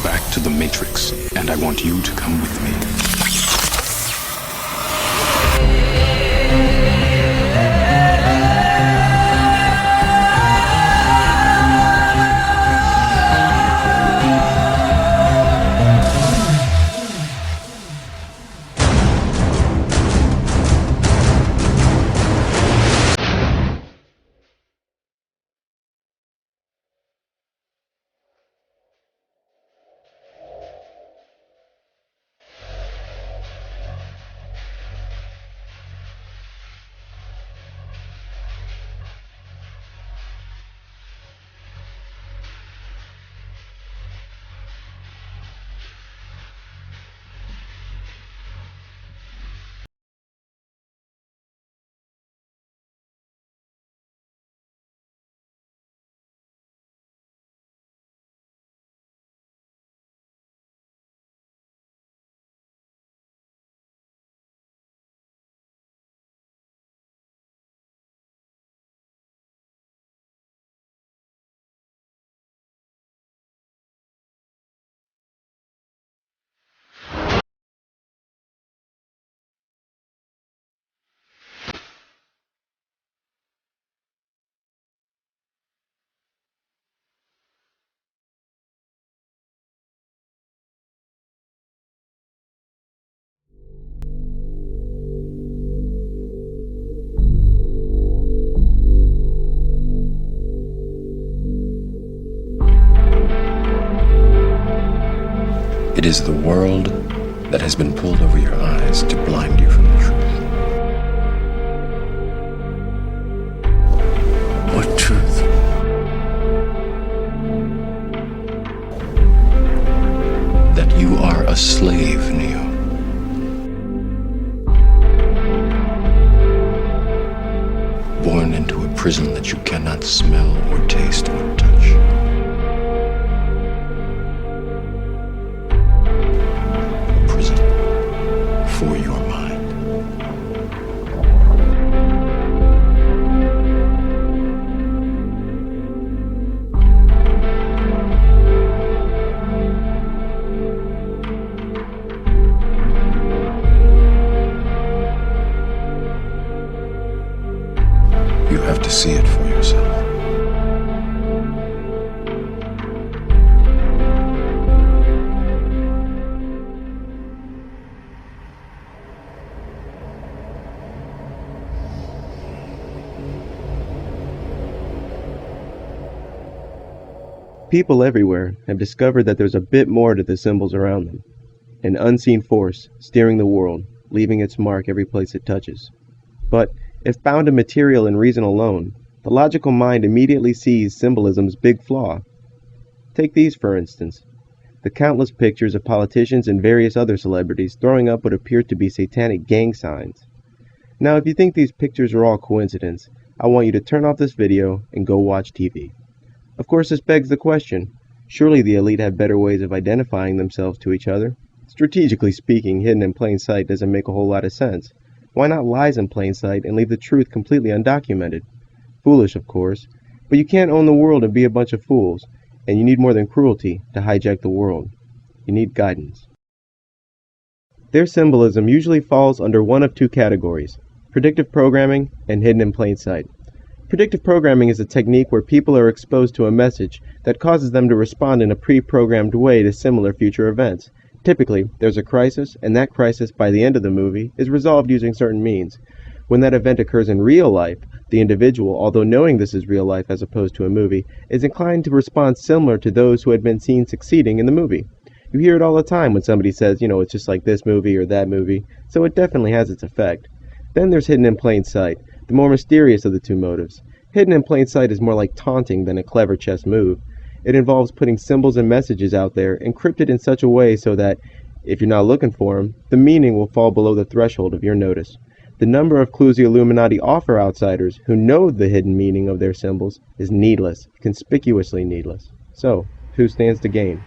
back to the Matrix, and I want you to come with me. It is the world that has been pulled over your eyes to blind you from the truth. What truth? That you are a slave, Neo. Born into a prison that you cannot smell or taste or touch. For your mind. You have to see it for yourself. People everywhere have discovered that there's a bit more to the symbols around them. An unseen force steering the world, leaving its mark every place it touches. But if bound to material and reason alone, the logical mind immediately sees symbolism's big flaw. Take these, for instance. The countless pictures of politicians and various other celebrities throwing up what appear to be satanic gang signs. Now, if you think these pictures are all coincidence, I want you to turn off this video and go watch TV. Of course, this begs the question, surely the elite have better ways of identifying themselves to each other? Strategically speaking, hidden in plain sight doesn't make a whole lot of sense. Why not lies in plain sight and leave the truth completely undocumented? Foolish, of course, but you can't own the world and be a bunch of fools, and you need more than cruelty to hijack the world. You need guidance. Their symbolism usually falls under one of two categories: predictive programming and hidden in plain sight. Predictive programming is a technique where people are exposed to a message that causes them to respond in a pre-programmed way to similar future events. Typically, there's a crisis, and that crisis, by the end of the movie, is resolved using certain means. When that event occurs in real life, the individual, although knowing this is real life as opposed to a movie, is inclined to respond similar to those who had been seen succeeding in the movie. You hear it all the time when somebody says, it's just like this movie or that movie, so it definitely has its effect. Then there's hidden in plain sight, the more mysterious of the two motives. Hidden in plain sight is more like taunting than a clever chess move. It involves putting symbols and messages out there, encrypted in such a way so that, if you're not looking for them, the meaning will fall below the threshold of your notice. The number of clues the Illuminati offer outsiders who know the hidden meaning of their symbols is needless, conspicuously needless. So, who stands to gain?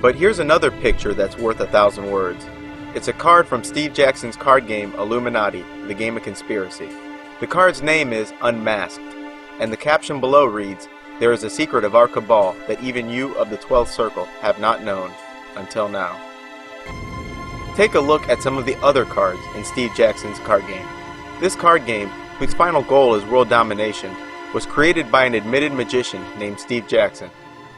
But here's another picture that's worth 1,000 words. It's a card from Steve Jackson's card game Illuminati, the Game of Conspiracy. The card's name is Unmasked, and the caption below reads, "There is a secret of our cabal that even you of the 12th Circle have not known until now." Take a look at some of the other cards in Steve Jackson's card game. This card game, whose final goal is world domination, was created by an admitted magician named Steve Jackson.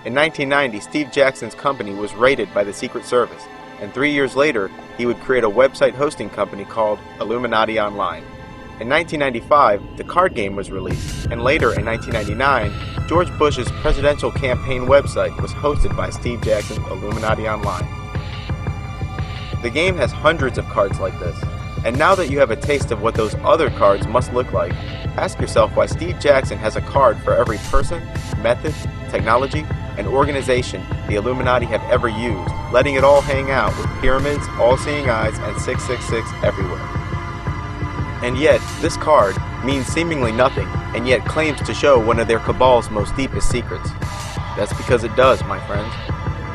In 1990, Steve Jackson's company was raided by the Secret Service, and 3 years later, he would create a website hosting company called Illuminati Online. In 1995, the card game was released, and later in 1999, George Bush's presidential campaign website was hosted by Steve Jackson's Illuminati Online. The game has hundreds of cards like this, and now that you have a taste of what those other cards must look like, ask yourself why Steve Jackson has a card for every person, method, technology, and organization the Illuminati have ever used, letting it all hang out with pyramids, all-seeing eyes, and 666 everywhere. And yet, this card means seemingly nothing, and yet claims to show one of their cabal's most deepest secrets. That's because it does, my friends.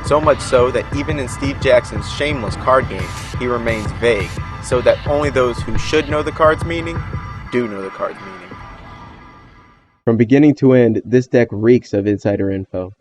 So much so that even in Steve Jackson's shameless card game, he remains vague, so that only those who should know the card's meaning do know the card's meaning. From beginning to end, this deck reeks of insider info.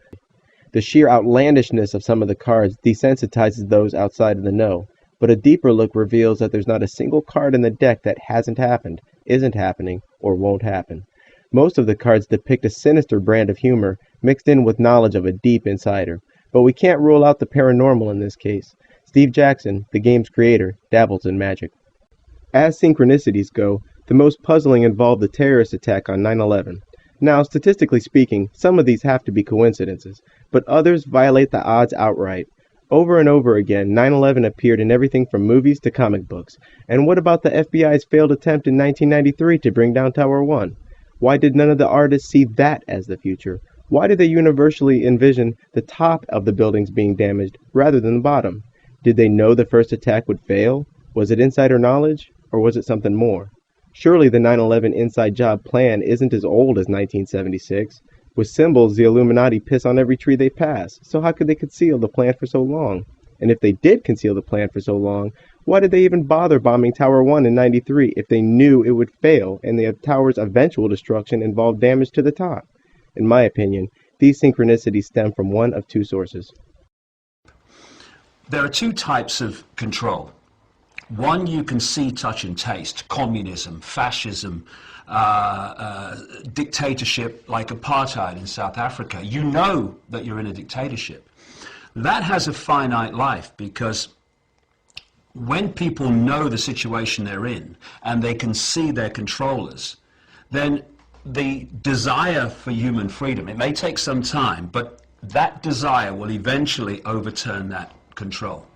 The sheer outlandishness of some of the cards desensitizes those outside of the know, but a deeper look reveals that there's not a single card in the deck that hasn't happened, isn't happening, or won't happen. Most of the cards depict a sinister brand of humor mixed in with knowledge of a deep insider, but we can't rule out the paranormal in this case. Steve Jackson, the game's creator, dabbles in magic. As synchronicities go, the most puzzling involve the terrorist attack on 9/11. Now, statistically speaking, some of these have to be coincidences, but others violate the odds outright. Over and over again, 9/11 appeared in everything from movies to comic books. And what about the FBI's failed attempt in 1993 to bring down Tower 1? Why did none of the artists see that as the future? Why did they universally envision the top of the buildings being damaged rather than the bottom? Did they know the first attack would fail? Was it insider knowledge? Or was it something more? Surely the 9/11 inside job plan isn't as old as 1976. With symbols, the Illuminati piss on every tree they pass, so how could they conceal the plan for so long? And if they did conceal the plan for so long, why did they even bother bombing Tower 1 in 93 if they knew it would fail and the tower's eventual destruction involved damage to the top? In my opinion, these synchronicities stem from one of two sources. There are two types of control. One you can see, touch, and taste: communism, fascism, dictatorship like apartheid in South Africa. You know that you're in a dictatorship. That has a finite life because when people know the situation they're in and they can see their controllers, then the desire for human freedom, it may take some time, but that desire will eventually overturn that control.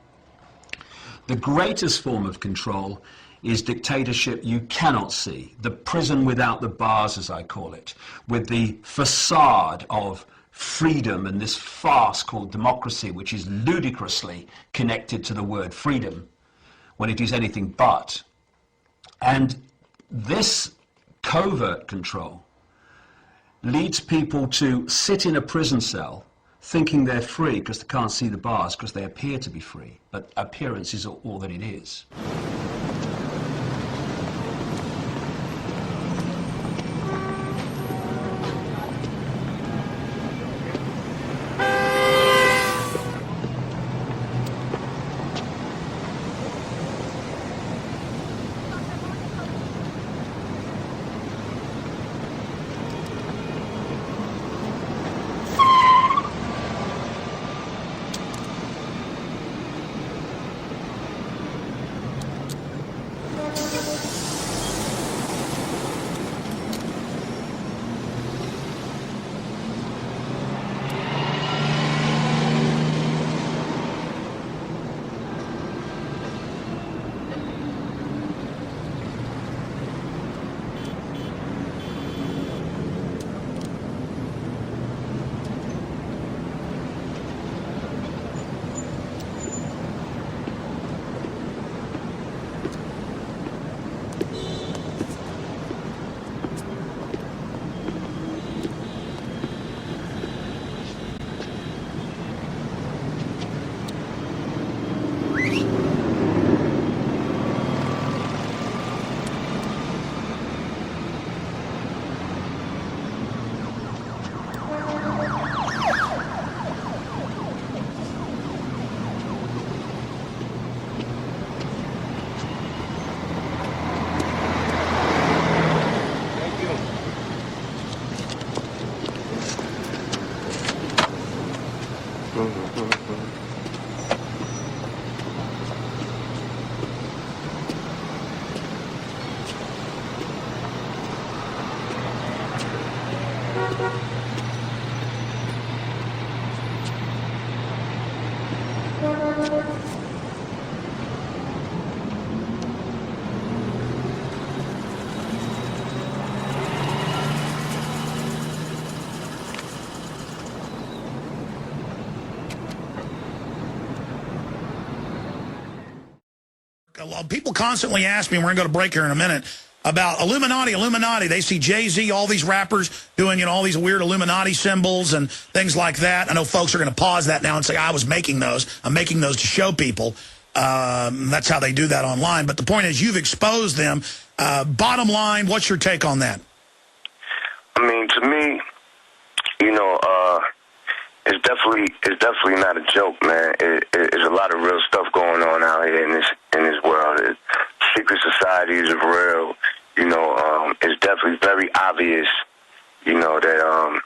The greatest form of control is dictatorship you cannot see, the prison without the bars, as I call it, with the facade of freedom and this farce called democracy, which is ludicrously connected to the word freedom when it is anything but. And this covert control leads people to sit in a prison cell thinking they're free because they can't see the bars because they appear to be free, but appearance is all that it is. Well, people constantly ask me, and we're going to go to break here in a minute, about Illuminati. They see Jay-Z, all these rappers doing, all these weird Illuminati symbols and things like that. I know folks are going to pause that now and say, I was making those. I'm making those to show people. That's how they do that online. But the point is, you've exposed them. Bottom line, what's your take on that? I mean, to me, it's definitely not a joke, man. It's a lot of real stuff going on out here in this world. Secret societies are real. It's definitely very obvious, that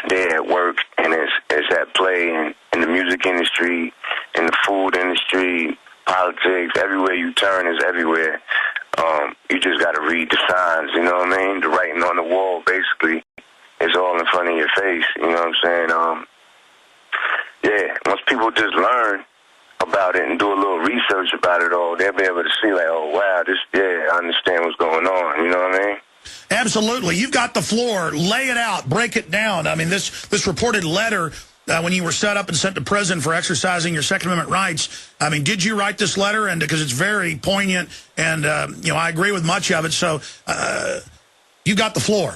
they're at work and it's at play in the music industry, in the food industry, politics. Everywhere you turn is everywhere. You just got to read the signs. You know what I mean? The writing on the wall, basically, is all in front of your face. You know what I'm saying? Yeah, once people just learn about it and do a little research about it all, they'll be able to see, like, oh, wow, I understand what's going on. You know what I mean? Absolutely. You've got the floor. Lay it out. Break it down. I mean, this reported letter, when you were set up and sent to prison for exercising your Second Amendment rights, I mean, did you write this letter? And because it's very poignant, and, I agree with much of it. So you got the floor.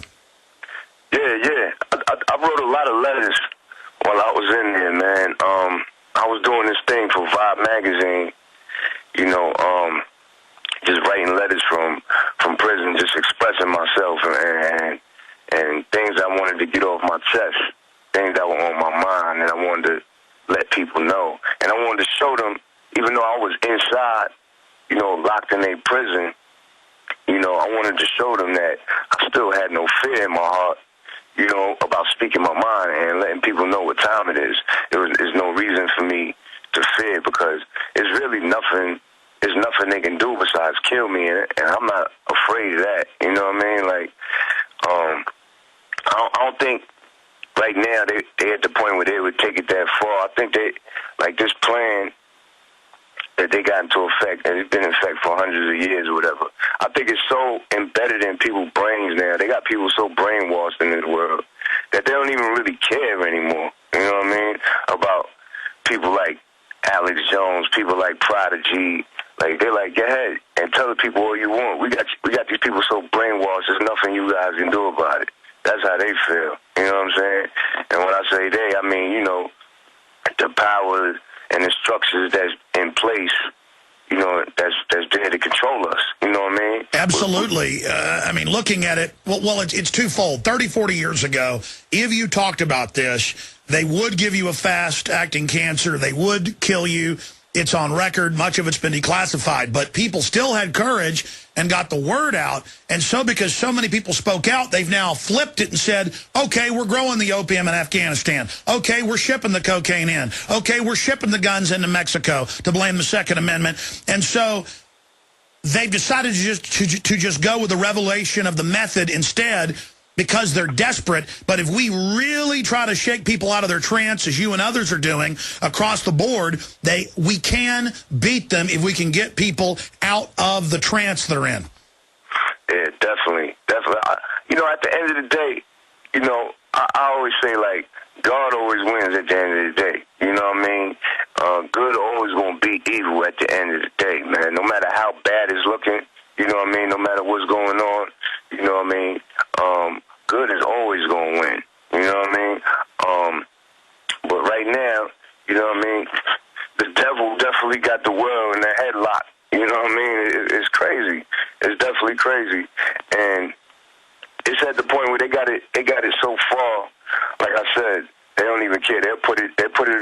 Yeah. I wrote a lot of letters while I was in there, man. I was doing this thing for Vibe magazine, just writing letters from prison, just expressing myself and things I wanted to get off my chest, things that were on my mind, and I wanted to let people know. And I wanted to show them, even though I was inside, locked in a prison, I wanted to show them that I still had no fear in my heart, about speaking my mind and letting people know what time it is. There's no reason for me to fear, because it's really nothing. There's nothing they can do besides kill me, and I'm not afraid of that. You know what I mean? Like, I don't think right now they at the point where they would take it that far. I think this plan that they got into effect, and it's been in effect for hundreds of years or whatever. I think it's so embedded in people's brains now. They got people so brainwashed in this world that they don't even really care anymore. You know what I mean? About people like Alex Jones, people like Prodigy. Like, they're like, go ahead and tell the people all you want. We got these people so brainwashed, there's nothing you guys can do about it. That's how they feel. You know what I'm saying? And when I say they, I mean, the power and the structures that's in place, that's there to control us. You know what I mean? Absolutely. I mean, looking at it, well, it's twofold. 30, 40 years ago, if you talked about this, they would give you a fast-acting cancer. They would kill you. It's on record. Much of it's been declassified. But people still had courage and got the word out. And so because so many people spoke out, they've now flipped it and said, okay, we're growing the opium in Afghanistan. Okay, we're shipping the cocaine in. Okay, we're shipping the guns into Mexico to blame the Second Amendment. And so they've decided to just go with the revelation of the method instead, because they're desperate. But if we really try to shake people out of their trance, as you and others are doing across the board, we can beat them if we can get people out of the trance they're in. Yeah, definitely. At the end of the day, I always say, like, God always wins at the end of the day. You know what I mean? Good always going to beat evil at the end of the day, man. No matter how bad it's looking, you know what I mean? No matter what's going on, you know what I mean? Good is always going to win. You know what I mean? But right now, you know what I mean? The devil definitely got the world in the headlock. You know what I mean? It's crazy. It's definitely crazy. And it's at the point where they got it so far, like I said, they don't even care. They put it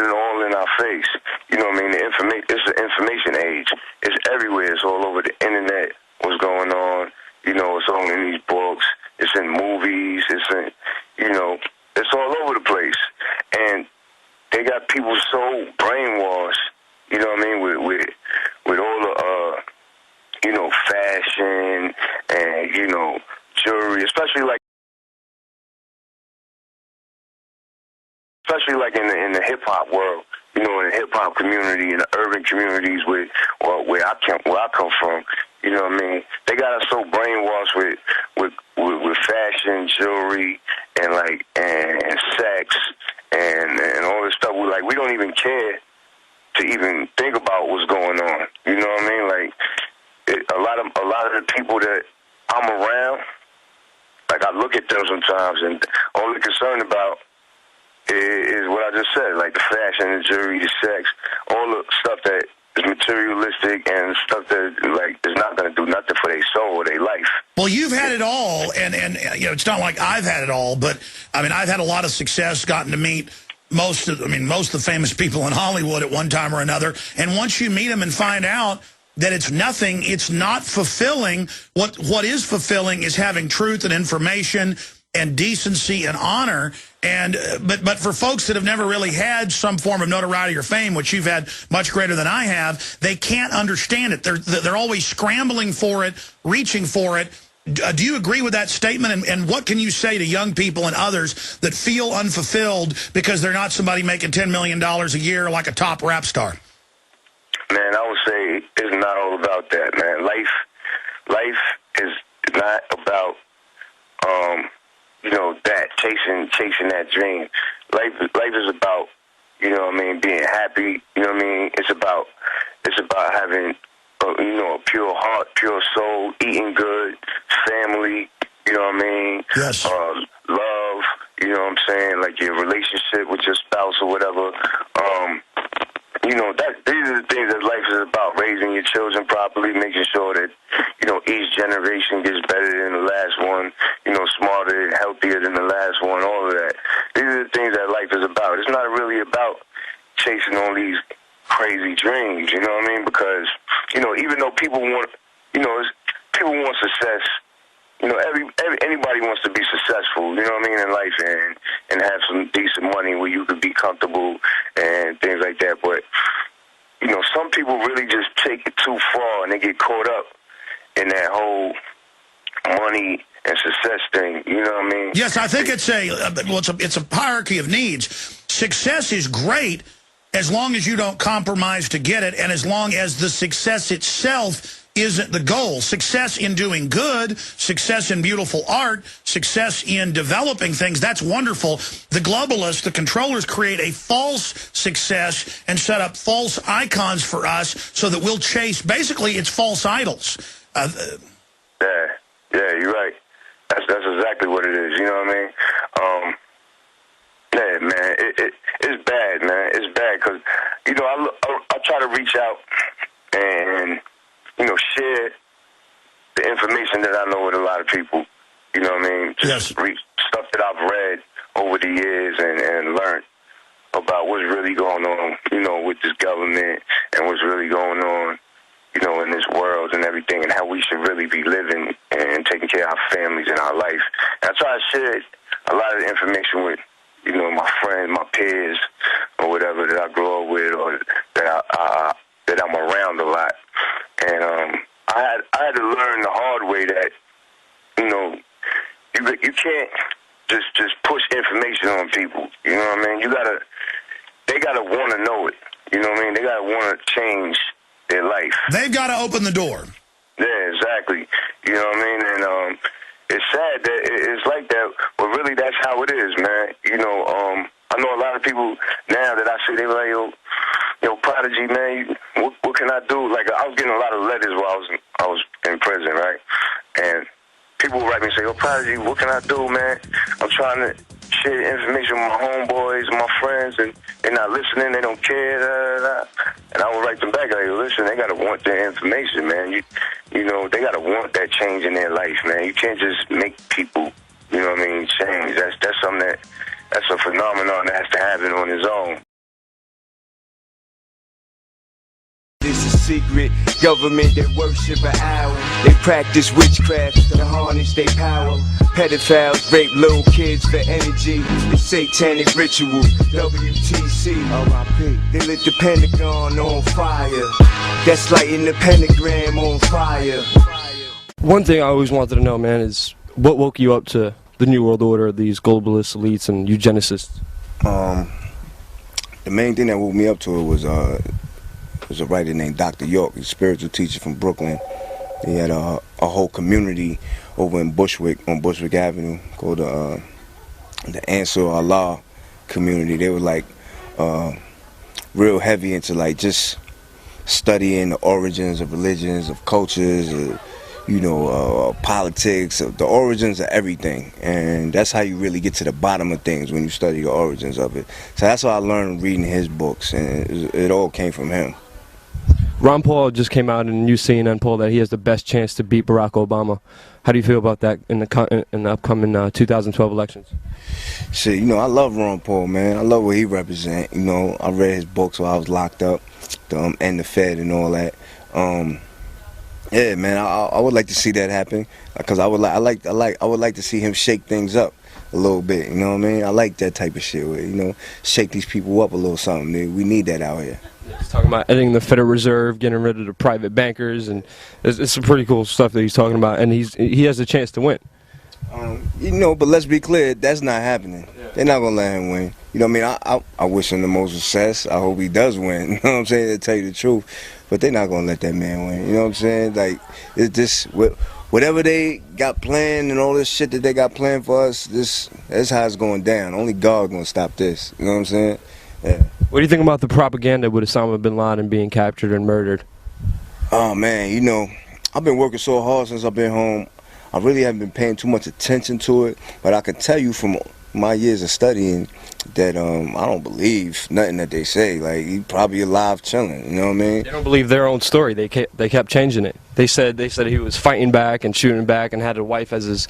all in our face. You know what I mean? It's the information age. It's everywhere. It's all over the internet. What's going on? It's all in these books. It's in movies. It's in, it's all over the place. And they got got people so brainwashed, you know what I mean, with all the, you know, fashion and, you know, jewelry, especially like in the hip hop world, you know, in the hip hop community, in the urban communities where I come from, you know what I mean? They got us so brainwashed with fashion, jewelry, and sex and all this stuff. We don't even care to even think about what's going on. You know what I mean? Like a lot of the people that I'm around, like I look at them sometimes and all they're concerned about is what I just said, like the fashion, the jewelry, the sex, all the stuff that is materialistic and stuff that like is not going to do nothing for their soul or their life. Well, you've had it all, and you know, it's not like I've had it all, but I mean, I've had a lot of success, gotten to meet most of the famous people in Hollywood at one time or another, and once you meet them and find out that it's nothing, it's not fulfilling. What is fulfilling is having truth and information and decency and honor. And but for folks that have never really had some form of notoriety or fame, which you've had much greater than I have, they can't understand it. They're always scrambling for it, reaching for it. Do you agree with that statement? And what can you say to young people and others that feel unfulfilled because they're not somebody making $10 million a year like a top rap star? Man, I would say it's not all about that, man. Life is not about you know, that chasing that dream. Life is about, you know what I mean, being happy. You know what I mean. It's about having you know, a pure heart, pure soul, eating good, family. You know what I mean. Yes. Love. You know what I'm saying, like your relationship with your spouse or whatever. You know, these are the things that life is about, raising your children properly, making sure that, you know, each generation gets better than the last one, you know, smarter and healthier than the last one, all of that. These are the things that life is about. It's not really about chasing all these crazy dreams, you know what I mean? Because, you know, even though people want, you know, people want success, you know, anybody wants to be successful, you know what I mean, in life and have some decent money where you could be comfortable and things like that. But, you know, some people really just take it too far and they get caught up in that whole money and success thing, you know what I mean? Yes, I think it's a hierarchy of needs. Success is great as long as you don't compromise to get it, and as long as the success itself isn't the goal. Success in doing good, success in beautiful art, success in developing things, that's wonderful. The globalists, the controllers, create a false success and set up false icons for us so that we'll chase, basically, it's false idols. Yeah, you're right. That's exactly what it is, you know what I mean? Yeah, man, it's bad, man. It's bad because, you know, I try to reach out and, you know, share the information that I know with a lot of people. You know what I mean? Just stuff that I've read over the years and learned about what's really going on, you know, with this government and what's really going on, you know, in this world and everything, and how we should really be living and taking care of our families and our life. And I try to share a lot of the information with, you know, my friends, my peers, or whatever that I grow up with, or that I'm around a lot. And I had to learn the hard way that, you know, you can't just push information on people. You know what I mean? They gotta want to know it. You know what I mean? They gotta want to change their life. They've got to open the door. Yeah, exactly. You know what I mean? And it's sad that it's like that, but really that's how it is, man. You know, I know a lot of people now that I see, they were like, yo, Prodigy, man, what can I do? Like, I was getting a lot of letters while I was in prison, right? And people would write me and say, yo, Prodigy, what can I do, man? I'm trying to share information with my homeboys, my friends, and they're not listening, they don't care, da, da, da. And I would write them back, like, listen, they got to want their information, man. You know, they got to want that change in their life, man. You can't just make people, you know what I mean, change. That's something that's a phenomenon that has to happen on its own. This is secret government that worship an owl. They practice witchcraft to harness their power. Pedophiles rape little kids for energy. It's satanic ritual. WTC. R.I.P. They lit the Pentagon on fire. That's lighting the pentagram on fire. One thing I always wanted to know, man, is what woke you up to the New World Order, these globalist elites and eugenicists? The main thing that woke me up to it was a writer named Dr. York, a spiritual teacher from Brooklyn. He had a whole community over in Bushwick, on Bushwick Avenue, called the Ansar Allah community. They were like real heavy into like just studying the origins of religions, of cultures, politics, the origins of everything. And that's how you really get to the bottom of things, when you study the origins of it. So that's what I learned reading his books, and it all came from him. Ron Paul just came out in a new CNN poll that he has the best chance to beat Barack Obama. How do you feel about that in the upcoming 2012 elections? Shit, I love Ron Paul, man. I love what he represents. I read his books while I was locked up, and the Fed and all that. Yeah, man, I would like to see that happen, because I would like to see him shake things up a little bit. You know what I mean? I like that type of shit, where, shake these people up a little something. We need that out here. He's talking about ending the Federal Reserve, getting rid of the private bankers, and it's some pretty cool stuff that he's talking about, and he has a chance to win. But let's be clear, that's not happening. Yeah. They're not gonna let him win. You know what I mean? I wish him the most success. I hope he does win. You know what I'm saying? To tell you the truth, but they're not gonna let that man win. You know what I'm saying? Like, it's just whatever they got planned and all this shit that they got planned for us. That's how it's going down. Only God gonna stop this. You know what I'm saying? Yeah. What do you think about the propaganda with Osama bin Laden being captured and murdered? Oh man, I've been working so hard since I've been home. I really haven't been paying too much attention to it, but I can tell you from my years of studying that I don't believe nothing that they say. Like, he probably alive chilling, you know what I mean? They don't believe their own story. They kept changing it. They said he was fighting back and shooting back and had a wife as his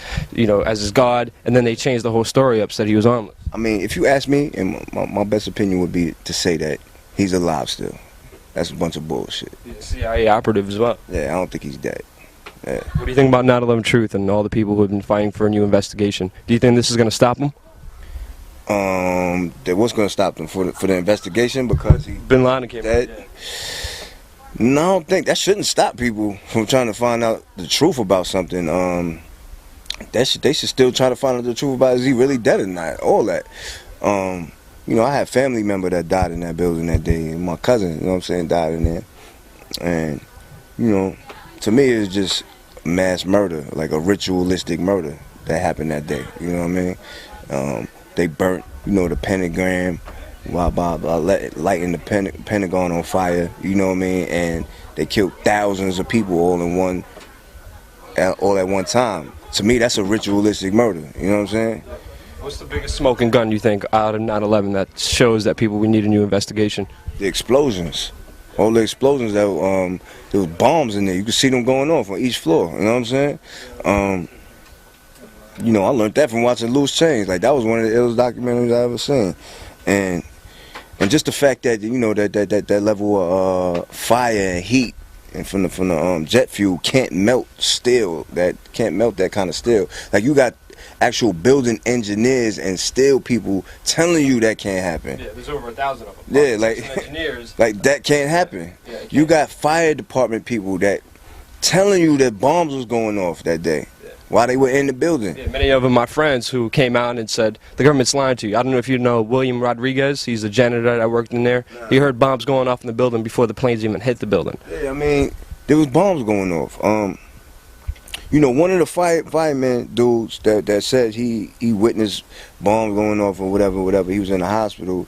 god, and then they changed the whole story up, said he was harmless. I mean, if you ask me, and my best opinion would be to say that he's alive still. That's a bunch of bullshit. He's a CIA operative as well. Yeah, I don't think he's dead. Yeah. What do you think about 9/11 Truth and all the people who have been fighting for a new investigation? Do you think this is going to stop them? That what's going to stop them for the investigation, because bin Laden came dead? Yeah. No, I don't think that shouldn't stop people from trying to find out the truth about something. They should still try to find out the truth about, is he really dead or not? All that. I had a family member that died in that building that day, and my cousin, died in there. And to me, it's just mass murder, like a ritualistic murder that happened that day. You know what I mean? They burnt, the pentagram while lighting the Pentagon on fire. You know what I mean? And they killed thousands of people all at one time. To me, that's a ritualistic murder. You know what I'm saying? What's the biggest smoking gun you think out of 9/11 that shows that we need a new investigation? The explosions. All the explosions that there was bombs in there. You could see them going off on each floor. You know what I'm saying? I learned that from watching Loose Change. Like, that was one of the illest documentaries I ever seen. And just the fact that that level of fire and heat and from the jet fuel can't melt steel. That can't melt that kind of steel. Like, you got actual building engineers and steel people telling you that can't happen. Yeah, there's over 1,000 of them. Yeah, like engineers. Like, that can't happen. Yeah, can't. You got fire department people that telling you that bombs was going off that day while they were in the building. Yeah, many of them my friends who came out and said the government's lying to you. I don't know if you know William Rodriguez. He's a janitor that worked in there. Nah. He heard bombs going off in the building before the planes even hit the building. Yeah, I mean, there was bombs going off. One of the fireman dudes that said he witnessed bombs going off or whatever. He was in the hospital.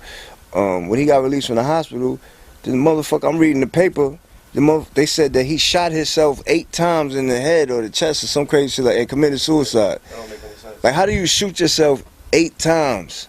When he got released from the hospital, the motherfucker, I'm reading the paper, they said that he shot himself 8 times in the head or the chest or some crazy shit, like, and committed suicide. That don't make any sense. Like, how do you shoot yourself 8 times?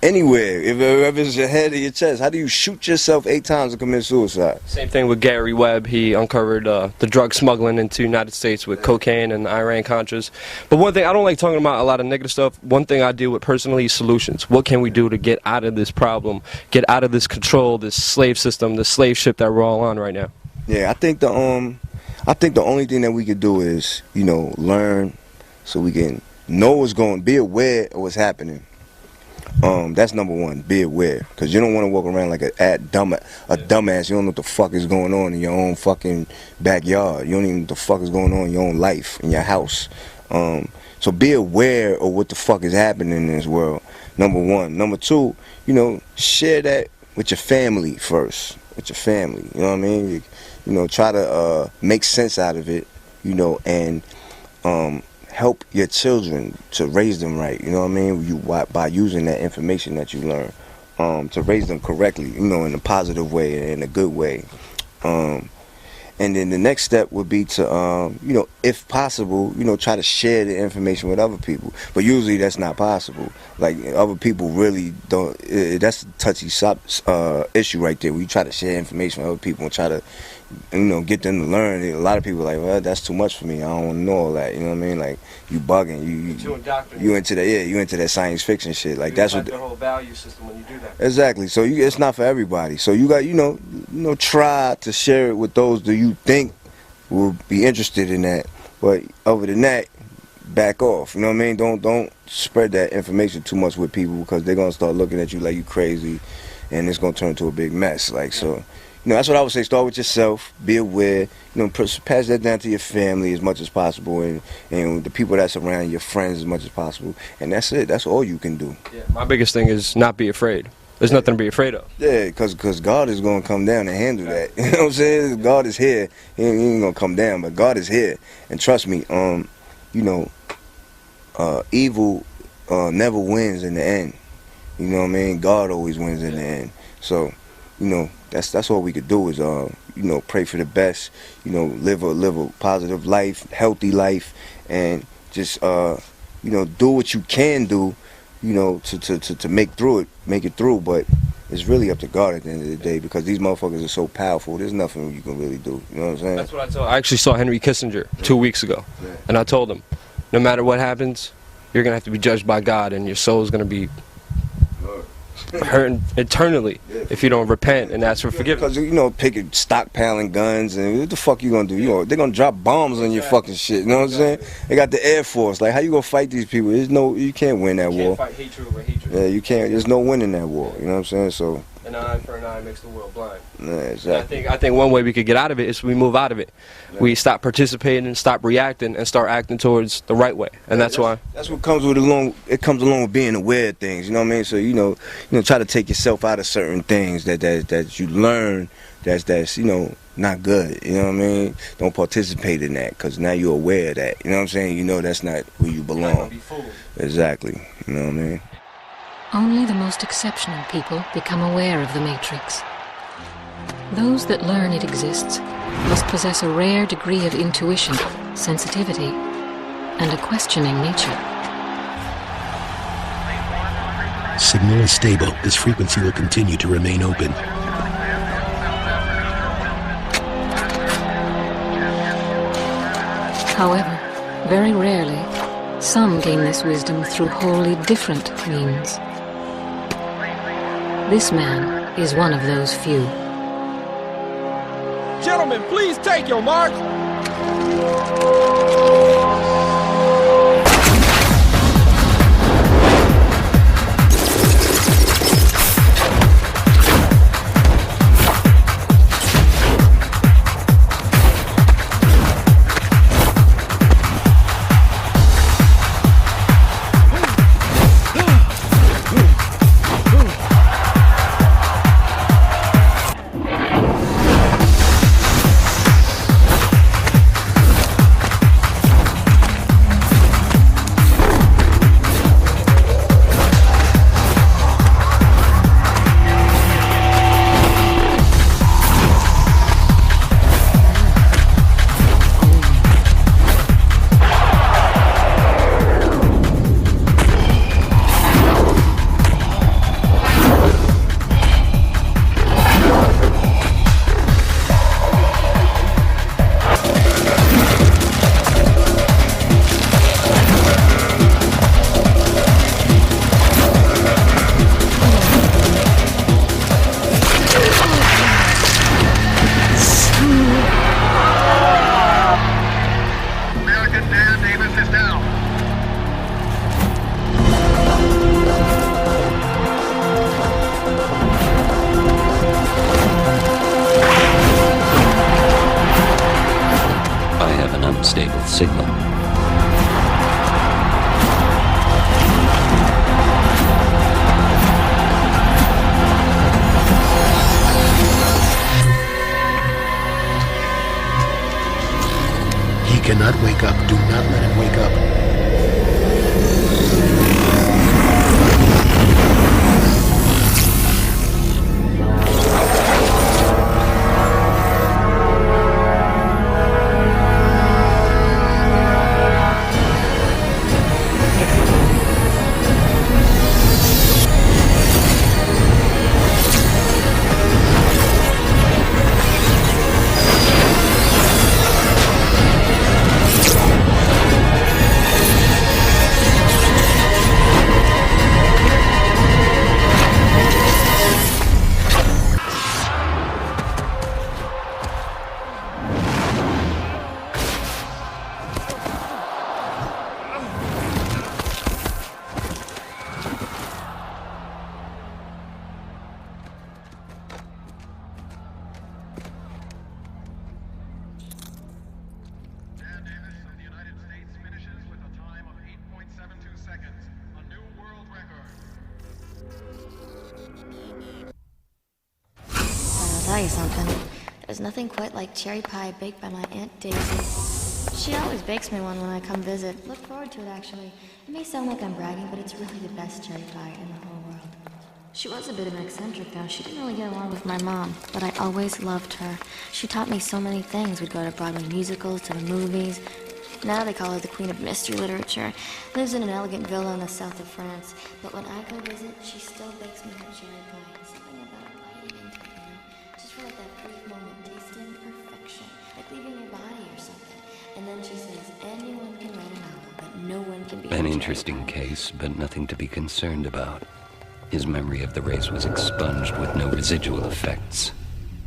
Anywhere, if it's your head or your chest, how do you shoot yourself 8 times and commit suicide? Same thing with Gary Webb. He uncovered the drug smuggling into the United States with cocaine and Iran-Contras. But one thing, I don't like talking about a lot of negative stuff. One thing I deal with personally is solutions. What can we do to get out of this problem, get out of this control, this slave system, this slave ship that we're all on right now? Yeah, I think the only thing that we could do is, you know, learn so we can know what's going, be aware of what's happening. That's number one, be aware, because you don't want to walk around like a dumbass. You don't know what the fuck is going on in your own fucking backyard. You don't even know what the fuck is going on in your own life, in your house. So be aware of what the fuck is happening in this world, number one. Number two, you know, share that with your family first, with your family, you know what I mean? You know, try to make sense out of it, you know, and help your children to raise them right, you know what I mean? By using that information that you learn, to raise them correctly, you know, in a positive way and in a good way. And then the next step would be to, you know, if possible, you know, try to share the information with other people. But usually that's not possible. Like, other people really don't, that's a touchy issue right there, where you try to share information with other people and try to, you know, get them to learn. A lot of people are like, well, that's too much for me. I don't want to know all that. You know what I mean? Like, you bugging. You into that, you into that science fiction shit. Like, that's what their whole value system when you do that. Exactly. So it's not for everybody. So you got, you know, try to share it with those that you think will be interested in that. But other than that, back off. You know what I mean? Don't spread that information too much with people, because they're gonna start looking at you like you crazy, and it's gonna turn into a big mess. Like, so. You know, that's what I would say. Start with yourself. Be aware. You know, pass that down to your family as much as possible, and the people that's around, your friends, as much as possible. And that's it. That's all you can do. Yeah, my biggest thing is not be afraid. There's nothing to be afraid of. Yeah, because God is going to come down and handle that. You know what I'm saying? God is here. He ain't going to come down, but God is here. And trust me, you know, evil never wins in the end. You know what I mean? God always wins in the end. So, you know, that's all we could do is, you know, pray for the best, you know, live a positive life, healthy life, and just, you know, do what you can do, you know, to make it through. But it's really up to God at the end of the day, because these motherfuckers are so powerful. There's nothing you can really do. You know what I'm saying? That's what I told. I actually saw Henry Kissinger 2 weeks ago, and I told him, no matter what happens, you're gonna have to be judged by God, and your soul's gonna be hurting eternally if you don't repent and ask for forgiveness. Because, you know, stockpiling guns, and what the fuck you gonna do? You know, they're gonna drop bombs on your fucking shit. You know what I'm saying? They got the Air Force. Like, how you gonna fight these people? You can't win that war. You can't fight hatred over hatred. Yeah, you can't. There's no winning that war. You know what I'm saying? So. An eye for an eye makes the world blind. Yeah, exactly. I think one way we could get out of it is we move out of it. Yeah. We stop participating and stop reacting and start acting towards the right way. And that's why. That's what comes with it comes along with being aware of things. You know what I mean? So you know, try to take yourself out of certain things that you learn that's you know not good. You know what I mean? Don't participate in that, because now you're aware of that. You know what I'm saying? You know that's not where you belong. You're not gonna be fooled. Exactly. You know what I mean? Only the most exceptional people become aware of the Matrix. Those that learn it exists must possess a rare degree of intuition, sensitivity, and a questioning nature. Signal is stable. This frequency will continue to remain open. However, very rarely, some gain this wisdom through wholly different means. This man is one of those few. Gentlemen, please take your mark. not wake up. Do not let him wake up. I'll tell you something. There's nothing quite like cherry pie baked by my Aunt Daisy. She always bakes me one when I come visit. Look forward to it, actually. It may sound like I'm bragging, but it's really the best cherry pie in the whole world. She was a bit of an eccentric, though. She didn't really get along with my mom, but I always loved her. She taught me so many things. We'd go to Broadway musicals, to the movies. Now they call her the queen of mystery literature. Lives in an elegant villa in the south of France. But when I go visit, she still bakes me her cherry pie. Something about biting into it, you know? Just for like that brief moment, tasting perfection. Like leaving your body or something. And then she says, anyone can write a novel, but no one can be An interesting case, but nothing to be concerned about. His memory of the race was expunged with no residual effects.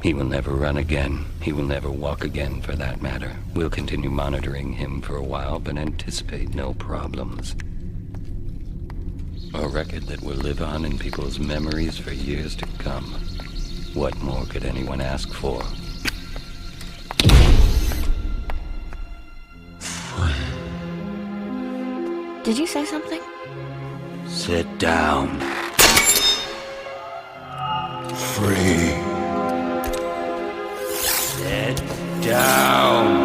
He will never run again. He will never walk again, for that matter. We'll continue monitoring him for a while, but anticipate no problems. A record that will live on in people's memories for years to come. What more could anyone ask for? Did you say something? Sit down. Free. Sit down.